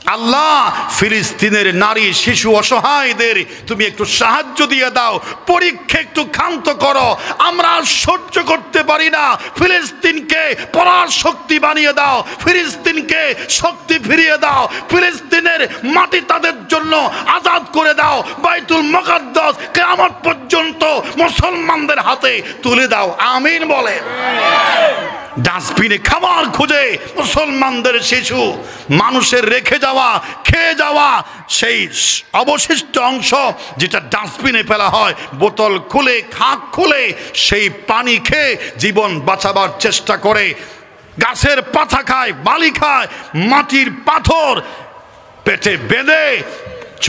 আল্লাহ ফিলিস্তিনের নারী শিশু অসহায়দের তুমি একটু সাহায্য দিয়ে দাও, পরীক্ষা একটু ক্ষান্ত করো, আমরা সহ্য করতে পারি না, ফিলিস্তিনকে পরাশক্তি বানিয়ে দাও, ফিলিস্তিনকে শক্তি ফিরিয়ে দাও, ফিলিস্তিনের মাটি তাদের জন্য আজাদ করে দাও, বাইতুল মুকাদ্দাস কিয়ামত পর্যন্ত মুসলমানদের হাতে তুলে দাও। আমিন বলে। ডাস্টবিনে খাবার খুঁজে মুসলমানদের শিশু মানুষের রেখে যাওয়া খেয়ে যাওয়া সেই অবশিষ্ট অংশ যেটা ডাস্টবিনে ফেলা হয়, বোতল খুলে খাক খুলে সেই পানি খেয়ে জীবন বাঁচাবার চেষ্টা করে, গাছের পাতা খায়, বালি খায়, মাটির পাথর পেটে বেঁধে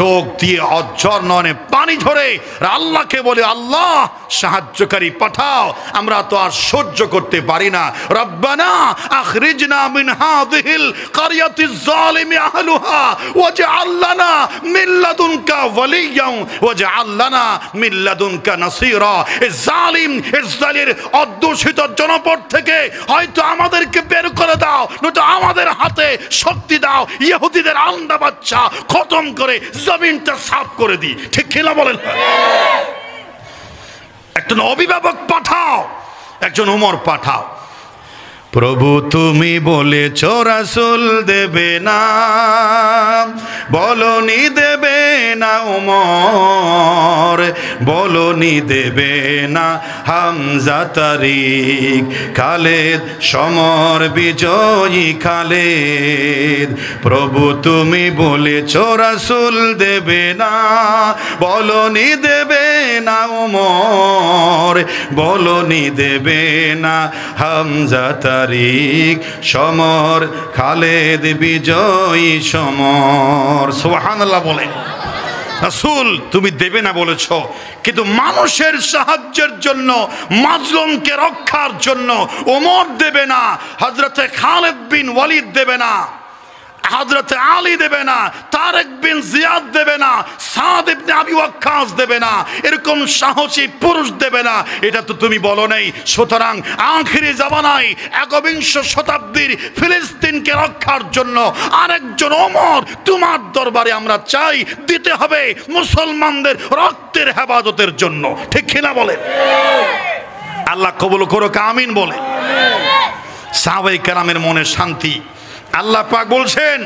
চোখ দিয়ে অজ্জর নয়নে পানি ঝরে আল্লাহকে বলে আল্লাহ সাহায্যকারী পাঠাও, আমরা তো আর সহ্য করতে পারি না। রব্বানা আখরিজনা মিন হাযিহিল ক্বরিয়াতিজ যালিমি আহলুহা ওয়াজআল লানা মিন লাদুনকা ওয়ালিয়্যান ওয়াজআল লানা মিন লাদুনকা নাসীরা। এই জালিম ইসরায়েলের অধ্যুষিত জনপদ থেকে হয়তো আমাদেরকে বের করে দাও, নয়তো আমাদের হাতে শক্তি দাও, ইহুদিদের আন্ডা বাচ্চা খতম করে জমিনটা সাফ করে দিই। ঠিক কিনা বলেন? একজন অভিভাবক পাঠাও, একজন ওমর পাঠাও। প্রভু তুমি বলেছ রাসূল দেবে না, বলনি দেবে না ওমর, বলনি দেবে না হামজা তারিক খালেদ সমর বিজয়ী খালেদ। প্রভু তুমি বলেছ রাসূল দেবে না, বলনি দেবে না ওমর, বলনি দেবে না হামজা তারিক সমর খালেদ বিজয়ী সমর। সুবহানাল্লাহ বলেন। রাসূল তুমি দেবে না বলেছ, কিন্তু মানুষের সাহায্যের জন্য, মাজলুমকে রক্ষার জন্য ওমর দেবে না, হযরতে খালিদ বিন ওয়ালিদ দেবে না, হযরতে আলী দেবে না, তারেক বিন জিয়াদ দেবে না, সাদ ইবনে আবি ওয়াক্কাস দেবে না, এরকম সাহসী পুরুষ দেবে না, এটা তো তুমি বলো নাই। সুতরাং আখিরি জামানায় একবিংশ শতাব্দীর ফিলিস্তিনকে রক্ষার জন্য আরেকজন ওমর তোমার দরবারে আমরা চাই, দিতে হবে মুসলমানদের রক্তের হেফাজতের জন্য। ঠিক কিনা বলেন? আল্লাহ কবুল করুক, আমিন বলে। সাহাবায়ে কেরামের মনে শান্তি। আল্লাহ পাক বলছেন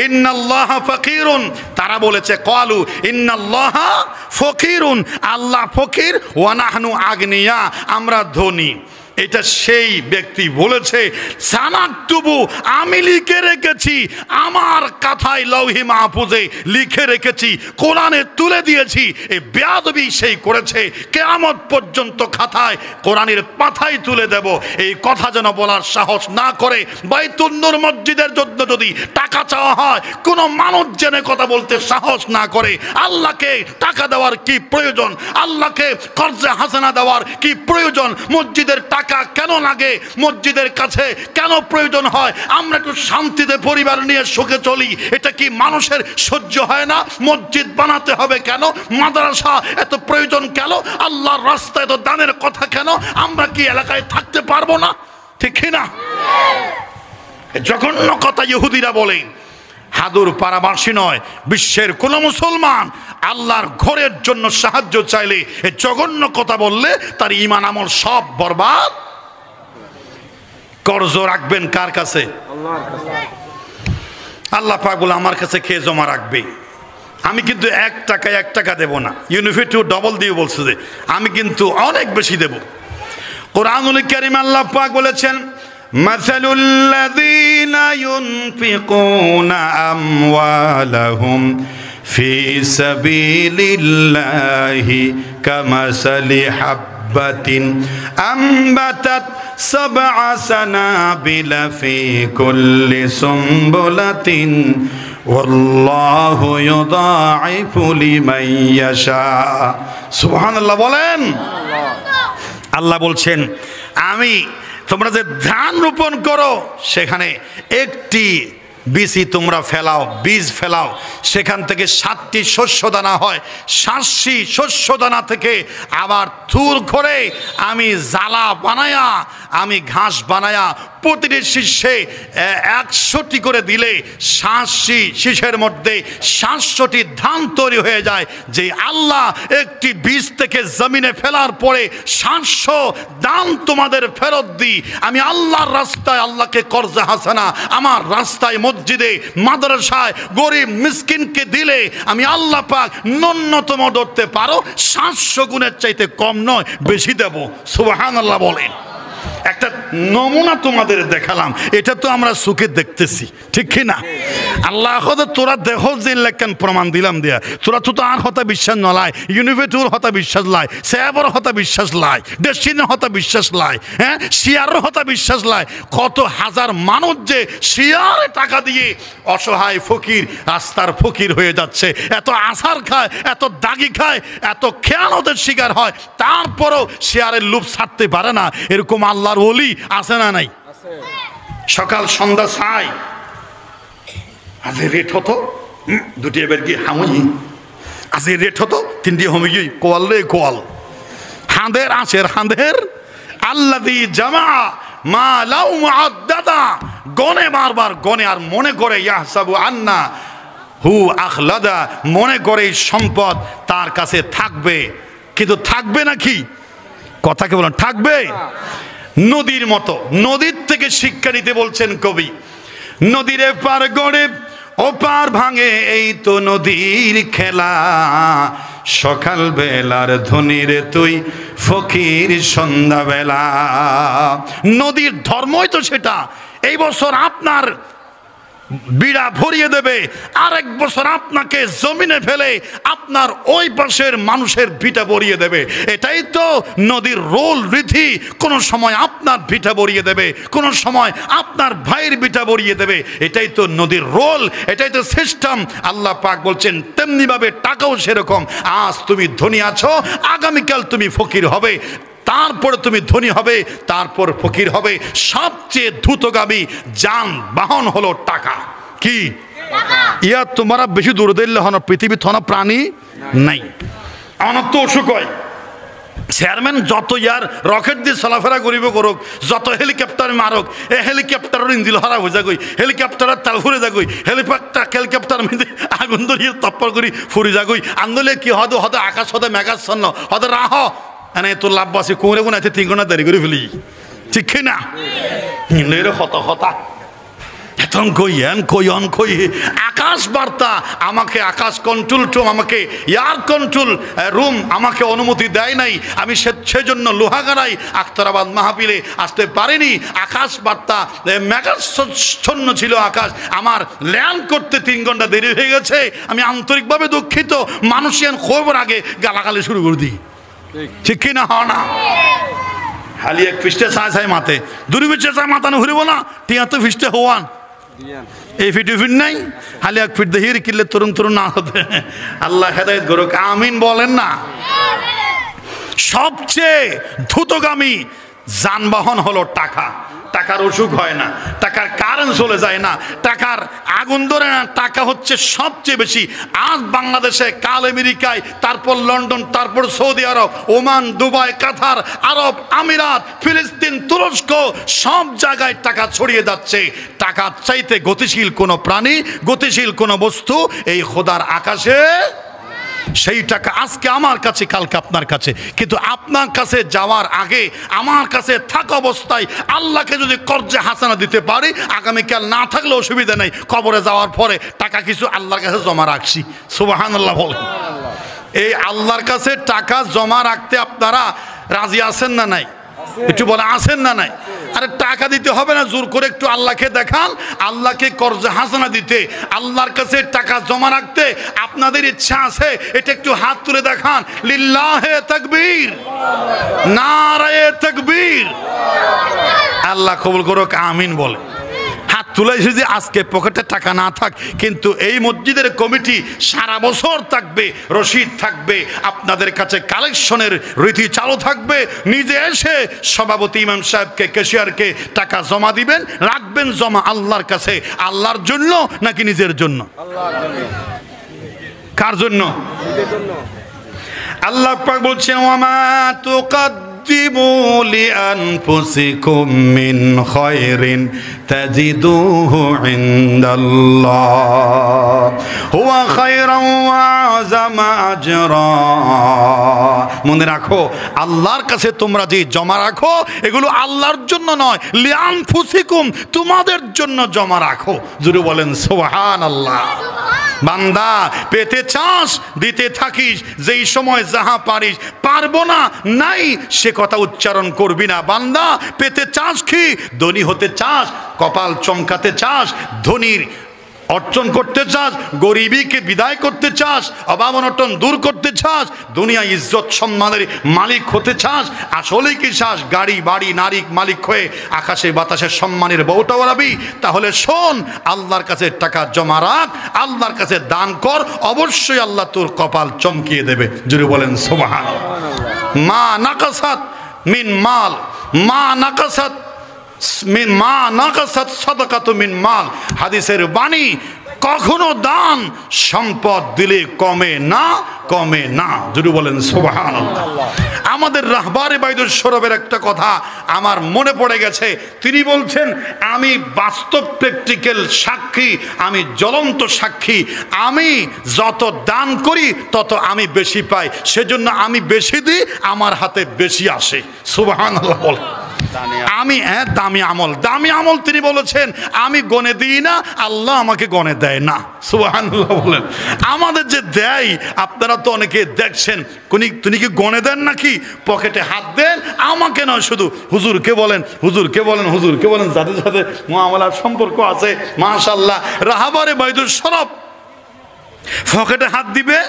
ইন্নাল্লাহা ফাকিরুন, তারা বলেছে ক্বালু ইন্নাল্লাহা ফকিরুন, আল্লাহ ফকির ওয়া নাহনু আগনিয়া, আমরা ধনী। এটা সেই ব্যক্তি বলেছে সানাকতুবু, আমি লিখে রেখেছি, আমার কথায় লৌহি মাহফুজে লিখে রেখেছি, কোরআনে তুলে দিয়েছি। এই বেয়াদবি সেই করেছে, কিয়ামত পর্যন্ত খাতায় কোরআনের পাতায় তুলে দেব। এই কথা যেন বলার সাহস না করে। বাইতুন নূর মসজিদের জন্য যদি টাকা চাওয়া হয়, কোনো মানুষ জেনে কথা বলতে সাহস না করে। আল্লাহকে টাকা দেওয়ার কি প্রয়োজন? আল্লাহকে কর্জে হাসানা দেওয়ার কি প্রয়োজন? মসজিদের টাকা কেন লাগে? মসজিদের কাছে কেন প্রয়োজন হয়? আমরা একটু শান্তিতে পরিবার নিয়ে সুখে চলি, এটা কি মানুষের সহ্য হয় না? মসজিদ বানাতে হবে কেন? মাদ্রাসা এত প্রয়োজন কেন? আল্লাহর রাস্তায় এত দানের কথা কেন? আমরা কি এলাকায় থাকতে পারবো না? ঠিক না? জঘন্য কথা ইহুদিরা বলে। হাদুর পাড়াবাসী নয়, বিশ্বের কোন মুসলমান আল্লাহর ঘরের জন্য সাহায্য চাইলে এই জঘন্য কথা বললে তার ঈমান আমল সব বরবাদ। কর্জ রাখবেন কার কাছে? আল্লাহ পাক বলে আমার কাছে খেয়ে জমা রাখবে, আমি কিন্তু 1 টাকায় 1 টাকা দেব না। ইউনিফিটু ডবল দিয়ে বলছে যে আমি কিন্তু অনেক বেশি দেব। কোরআনুল কারীম আল্লাহ পাক বলেছেন মাসালুল লাযীনা ইউনফিকুনা আমওয়ালাহুম ফি সাবিলিল্লাহি কামাসালি হাববাতিন আমবাতাত সাবআ সানাবিলা ফি কুল্লি সুমবুলাতিন ওয়াল্লাহু ইউদাঈফু লিমান ইয়াশা। সুবহানাল্লাহ বলেন। আল্লাহ বলছেন আমি তোমরা যে ধান রোপণ করো সেখানে একটি বীজই তোমরা ফেলাও, বীজ ফেলাও, সেখান থেকে 7টি শস্য দানা হয়। 7টি শস্য দানা থেকে আবার থুর করে আমি জ্বালা বানায়া আমি ঘাস বানায়া প্রতিটি শীর্ষে 100টি করে দিলে শীষের মধ্যে 700টি ধান তৈরি হয়ে যায়। যে আল্লাহ একটি বীজ থেকে জমিনে ফেলার পরে 700 দান তোমাদের ফেরত দিই, আমি আল্লাহর রাস্তায় আল্লাহকে কর্জা হাসানা আমার রাস্তায় মসজিদে মাদ্রাসায় গরিব মিসকিনকে দিলে আমি আল্লাহ পাক ন্যূনতম ধরতে পারো 700 গুণের চাইতে কম নয়, বেশি দেব। সুবহানাল্লাহ বলেন। একটা নমুনা তোমাদের দেখালাম, এটা তো আমরা চোখে দেখতেছি, ঠিক কি না? আল্লাহ তোরা দেহ যে লেখেন প্রমাণ দিলাম দিয়া, তোরা তো আর হতা বিশ্বাস নলায়, ইউনিভার্সিটির হতা বিশ্বাস লাই, সেবর হতা বিশ্বাস লাই, ডেস্টিনের হতা বিশ্বাস লাই, হ্যাঁ শিয়ারের হতা বিশ্বাস লাই। কত হাজার মানুষ যে শিয়ারে টাকা দিয়ে অসহায় ফকির, রাস্তার ফকির হয়ে যাচ্ছে, এত আসার খায়, এত দাগি খায়, এত খেয়ানতের শিকার হয়, তারপরও শিয়ারের লোভ ছাড়তে পারে না। এরকম আল্লাহর ওলি আছে না নাই? সকাল সন্ধ্যা চাই আজ রেট হতো দুটি এবার কি হামুই, আজ রেট হতো তিনটি হমি কোয়াল রে কোয়াল হাঁদের আছের হাঁদের আল্লাযী জামা মা লাউ মুআদ্দাদা, গনে বারবার গনে আর মনে করে ইয়াহসাবু আন্না হু আখলাদা, মনে করে সম্পদ তার কাছে থাকবে, কিন্তু থাকবে নাকি? কথাকে বলেন থাকবে? নদীর মতো, নদীর থেকে শিক্ষা নিতে বলছেন কবি। নদীর এপার গড়ে ওপার ভাঙে, এই তো নদীর খেলা, সকাল বেলার ধনীর তুই ফকির সন্ধ্যাবেলা। নদীর ধর্মই তো সেটা। এই বছর আপনার বিড়া ভরিয়ে দেবে, আরেক বছর আপনাকে জমিনে ফেলে আপনার ওই পাশের মানুষের ভিটা ভরিয়ে দেবে। এটাই তো নদীর রোল রীতি। কোন সময় আপনার ভিটা ভরিয়ে দেবে, কোন সময় আপনার ভাইয়ের ভিটা ভরিয়ে দেবে। এটাই তো নদীর রোল, এটাই তো সিস্টেম। আল্লাহ পাক বলছেন তেমনি ভাবে টাকাও সেরকম। আজ তুমি ধনী আছো, আগামীকাল তুমি ফকির হবে, তারপরে তুমি ধনী হবে, তারপর ফকির হবে। সবচেয়ে দ্রুতগামী যানবাহন হলো টাকা। কি ইয়া তোমরা বেশি দূরে দিলে হন পৃথিবী থন প্রাণী নাই। আমার তো অসুখ হয়, চেয়ারম্যান যত ইয়ার রকেট দিয়ে চলাফেরা করিব করুক, যত হেলিকপ্টার মারুক, এই হেলিকপ্টারের ইঞ্জিল হারা হয়ে যাগই, হেলিকপ্টারের তেল ফুরে যাগই, হেলিকপ্টার মধ্যে আগুন ধরিয়ে তপ্পর করি ফুরি যাগই। আন্দোলনে কি হদ হতে আকাশ হতে মেঘাচ্ছন্ন হতে রাহ এনে তোর লাভ আছে কোমরে কোন আছে 3 ঘন্টা দেরি করে ফেলি, ঠিক না? হত হতা এখন কই আকাশ বার্তা আমাকে, আকাশ কন্ট্রোল রুম আমাকে, এয়ার কন্ট্রোল রুম আমাকে অনুমতি দেয় নাই। আমি সেজন্য লোহাগাড়াই আখতারাবাদ মাহফিলে আসতে পারিনি। আকাশ বার্তা মেঘাচ্ছন্ন ছিল আকাশ, আমার ল্যান্ড করতে 3 ঘন্টা দেরি হয়ে গেছে। আমি আন্তরিকভাবে দুঃখিত। মানুষের খবর আগে গালাগালি শুরু করে দিই, ঠিক কি না? হয় না? হালি এক ফিস্টে চাই মাতে দুরি ফিস্টে চাই মাতানো ঘুরিব না, টিয়া তো ফিস্টে হওয়ান এই ফিটু ফিট নাই। হালি এক ফিট দেখিয়ে কিনলে তরুণ তরুণ না হতে। আল্লাহ হেদায়েত করুক, আমিন বলেন না। সবচেয়ে দ্রুতগামী যানবাহন হলো টাকা। টাকার অসুখ হয় না, টাকার কারেন্ট চলে যায় না, টাকার আগুন ধরে না। টাকা হচ্ছে সবচেয়ে বেশি। আজ বাংলাদেশে, কাল আমেরিকায়, তারপর লন্ডন, তারপর সৌদি আরব, ওমান, দুবাই, কাতার, আরব আমিরাত, ফিলিস্তিন, তুরস্ক, সব জায়গায় টাকা ছড়িয়ে যাচ্ছে। টাকার চাইতে গতিশীল কোনো প্রাণী, গতিশীল কোনো বস্তু এই খোদার আকাশে। সেই টাকা আজকে আমার কাছে, কালকে আপনার কাছে, কিন্তু আপনার কাছে যাওয়ার আগে আমার কাছে থাকা অবস্থায় আল্লাহকে যদি কর্জে হাসানা দিতে পারি, আগামীকাল না থাকলে অসুবিধা নেই। কবরে যাওয়ার পরে টাকা কিছু আল্লাহর কাছে জমা রাখছি। সুবহানাল্লাহ বলেন। এই আল্লাহর কাছে টাকা জমা রাখতে আপনারা রাজি আছেন না নাই? একটু বলে আছেন না নাই? আরে টাকা দিতে হবে না, জোর করে একটু আল্লাহকে দেখান, আল্লাহকে কর্জে হাসানা দিতে, আল্লাহর কাছে টাকা জমা রাখতে আপনাদের ইচ্ছা আছে, এটা একটু হাত তুলে দেখান। লিল্লাহে তাকবীর, নারায়ে তাকবীর। আল্লাহ কবুল করুক, আমিন বলে। হাত তুলেছে যে আজকে পকেটে টাকা না থাক, কিন্তু এই মসজিদের কমিটি সারা বছর থাকবে, রসিদ থাকবে, আপনাদের কাছে কালেকশনের রীতি চালু থাকবে। নিজে এসে সভাপতি ইমাম সাহেবকে, ক্যাশিয়ারকে টাকা জমা দিবেন, রাখবেন জমা আল্লাহর কাছে। আল্লাহর জন্য নাকি নিজের জন্য? কার জন্য? আল্লাহ পাক বলছেন ওয়ামা তুকাদ তুকদ্দিমু লিআনফুসিকুম মিন খায়রিন তাজিদুহু ইনদাল্লাহ হুয়া খায়রান ওয়া আযামা আজরা। মনে রাখো, আল্লাহর কাছে তোমরা যে জমা রাখো এগুলো আল্লাহর জন্য নয়, লিআনফুসিকুম, তোমাদের জন্য জমা রাখো। জোরে বলেন সুবহানাল্লাহ। বান্দা, পেতে চাস দিতে থাকিস, যেই সময় যাহা পারিস, পারবো না নাই সে কথা উচ্চারণ করবি না। বান্দা, পেতে চাস কি? ধনী হতে চাস, কপাল চমকাতে চাস, ধনীর অর্জন করতে চাস, গরিবীকে বিদায় করতে চাস, অভাব অনটন দূর করতে চাস, দুনিয়া ইজ্জত সম্মানের মালিক হতে চাস, আসলেই কি চাস গাড়ি বাড়ি নারী মালিক হয়ে আকাশে বাতাসে সম্মানের বউটা ওড়াবি? তাহলে শোন, আল্লাহর কাছে টাকা জমা রাখ, আল্লাহর কাছে দান কর, অবশ্যই আল্লাহ তোর কপাল চমকিয়ে দেবে। জোরে বলেন সুবহানাল্লাহ। মা নাকাসাত মিন মাল, মা নাকাসাত মা নাকাসাত সাদাকাতু মিন মাল, হাদিসের বাণী, কখনো দান সম্পদ দিলে কমে না, কমে না। যদি বলেন সুবহানাল্লাহ। আমাদের রাহবারে বাইদুর সরবের একটা কথা আমার মনে পড়ে গেছে। তিনি বলছেন, আমি বাস্তব প্র্যাকটিক্যাল সাক্ষী, আমি জ্বলন্ত সাক্ষী, আমি যত দান করি তত আমি বেশি পাই, সেজন্য আমি বেশি দিই, আমার হাতে বেশি আসে। সুবহানাল্লাহ বল। আমি দামি আমল, দামি আমল তিনি বলেছেন আমি গনে দিই না, আল্লাহ আমাকে গনে দেয় না। সুবহানাল্লাহ বলেন। আমাদের যে দেয়, আপনারা তো অনেকে দেখছেন, তিনি কি গনে দেন নাকি? পকেটে হাত দেন, আমাকে নয় শুধু হুজুরকে বলেন, হুজুরকে বলেন, হুজুরকে বলেন, যাদের সাথে মুআমালার সম্পর্ক আছে। মাশাআল্লাহ, রাহবারে বাইদুর সরব পকেটে হাত দিবে,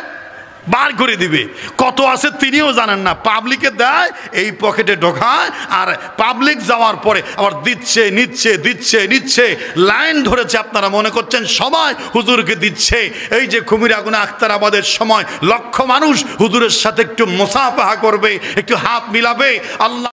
বার করে দিবে, কত আছে তিনিও জানেন না, পাবলিকে দেয়, এই পকেটে ঢোকায়, আর পাবলিক যাওয়ার পরে আবার দিচ্ছে, নিচ্ছে, দিচ্ছে, নিচ্ছে, লাইন ধরেছে। আপনারা মনে করছেন সবাই হুজুরকে দিচ্ছে। এই যে কুমিরাগুনা আখতারাবাদের সময় লক্ষ মানুষ হুজুরের সাথে একটু মুসাফাহা করবে, একটু হাত মিলাবে, আল্লাহ